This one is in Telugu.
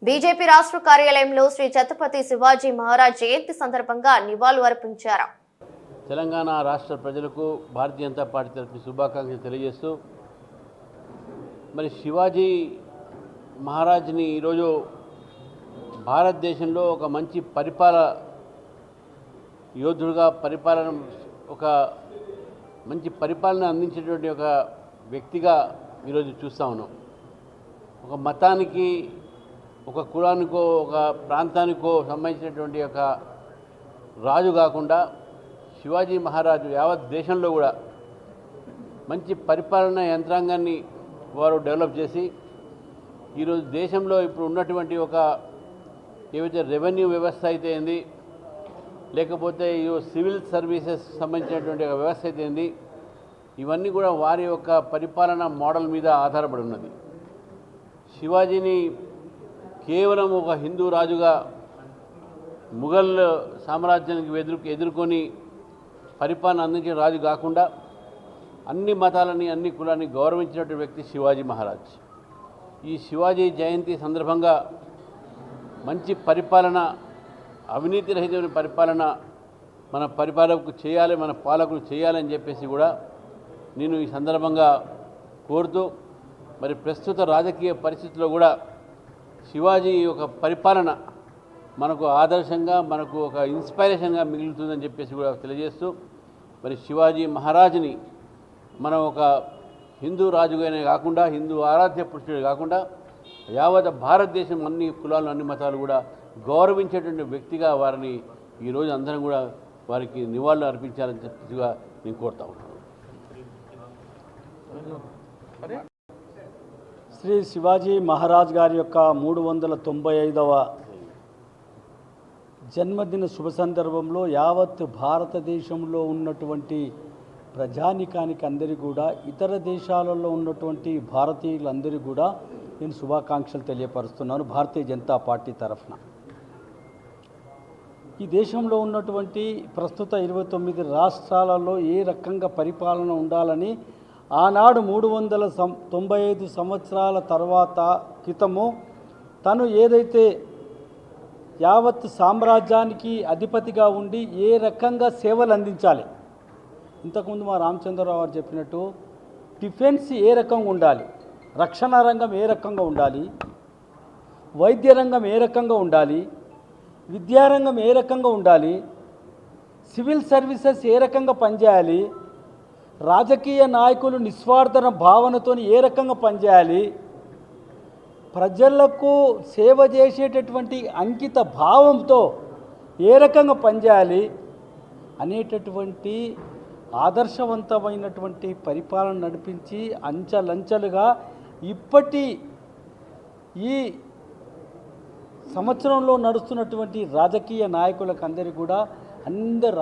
బీజేపీ రాష్ట్ర కార్యాలయంలో శ్రీ ఛత్రపతి శివాజీ మహారాజ్ జయంతి సందర్భంగా నివాళులు అర్పించారు. తెలంగాణ రాష్ట్ర ప్రజలకు భారతీయ జనతా పార్టీ తరఫున శుభాకాంక్షలు తెలియజేస్తూ మరి శివాజీ మహారాజ్ని ఈరోజు భారతదేశంలో ఒక మంచి యోధుడుగా ఒక మంచి పరిపాలన అందించేటువంటి ఒక వ్యక్తిగా ఈరోజు చూస్తూ ఉన్నాం. ఒక మతానికి, ఒక కులానికో, ఒక ప్రాంతానికో సంబంధించినటువంటి ఒక రాజు కాకుండా శివాజీ మహారాజు యావత్ దేశంలో కూడా మంచి పరిపాలన యంత్రాంగాన్ని వారు డెవలప్ చేసి ఈరోజు దేశంలో ఇప్పుడు ఉన్నటువంటి ఒక ఏవైతే రెవెన్యూ వ్యవస్థ అయితే ఏంది, లేకపోతే సివిల్ సర్వీసెస్ సంబంధించినటువంటి ఒక వ్యవస్థ అయితే ఏంది, ఇవన్నీ కూడా వారి యొక్క పరిపాలన మోడల్ మీద ఆధారపడి ఉన్నది. శివాజీని కేవలం ఒక హిందూ రాజుగా ముఘల్ సామ్రాజ్యానికి ఎదుర్కొని పరిపాలన అందించిన రాజు కాకుండా అన్ని మతాలని, అన్ని కులాన్ని గౌరవించినటువంటి వ్యక్తి శివాజీ మహారాజ్. ఈ శివాజీ జయంతి సందర్భంగా మంచి పరిపాలన, అవినీతి రహితమైన పరిపాలన మన పాలకులు చేయాలని చెప్పేసి కూడా నేను ఈ సందర్భంగా కోరుతూ, మరి ప్రస్తుత రాజకీయ పరిస్థితుల్లో కూడా శివాజీ ఒక పరిపాలన మనకు ఆదర్శంగా, మనకు ఒక ఇన్స్పైరేషన్గా మిగులుతుందని చెప్పేసి కూడా తెలియజేస్తూ, మరి శివాజీ మహారాజుని మనం ఒక హిందూ రాజుగానే కాకుండా, హిందూ ఆరాధ్య పురుషుడే కాకుండా యావత్ భారతదేశం అన్ని కులాలు, అన్ని మతాలు కూడా గౌరవించేటువంటి వ్యక్తిగా వారిని ఈరోజు అందరం కూడా వారికి నివాళులు అర్పించాలని చెప్పేసిగా నేను కోరుతా ఉన్నాను. శ్రీ శివాజీ మహారాజ్ గారి యొక్క 395వ జన్మదిన శుభ సందర్భంలో యావత్ భారతదేశంలో ఉన్నటువంటి ప్రజానికానికి అందరికీ కూడా, ఇతర దేశాలలో ఉన్నటువంటి భారతీయులందరికీ కూడా నేను శుభాకాంక్షలు తెలియపరుస్తున్నాను భారతీయ జనతా పార్టీ తరఫున. ఈ దేశంలో ఉన్నటువంటి ప్రస్తుత 29 రాష్ట్రాలలో ఏ రకంగా పరిపాలన ఉండాలని ఆనాడు 395 సంవత్సరాల క్రితము తను ఏదైతే యావత్ సామ్రాజ్యానికి అధిపతిగా ఉండి ఏ రకంగా సేవలు అందించాలి, ఇంతకుముందు మా రామచంద్రరావు గారు చెప్పినట్టు డిఫెన్స్ ఏ రకంగా ఉండాలి, రక్షణ రంగం ఏ రకంగా ఉండాలి, వైద్య రంగం ఏ రకంగా ఉండాలి, విద్యారంగం ఏ రకంగా ఉండాలి, సివిల్ సర్వీసెస్ ఏ రకంగా పనిచేయాలి, రాజకీయ నాయకులు నిస్వార్థ భావనతో ఏ రకంగా పనిచేయాలి, ప్రజలకు సేవ చేసేటటువంటి అంకిత భావంతో ఏ రకంగా పనిచేయాలి అనేటటువంటి ఆదర్శవంతమైనటువంటి పరిపాలన నడిపించి అంచెలంచెలుగా ఇప్పటి ఈ సంవత్సరంలో నడుస్తున్నటువంటి రాజకీయ నాయకులకు అందరికీ కూడా అందరు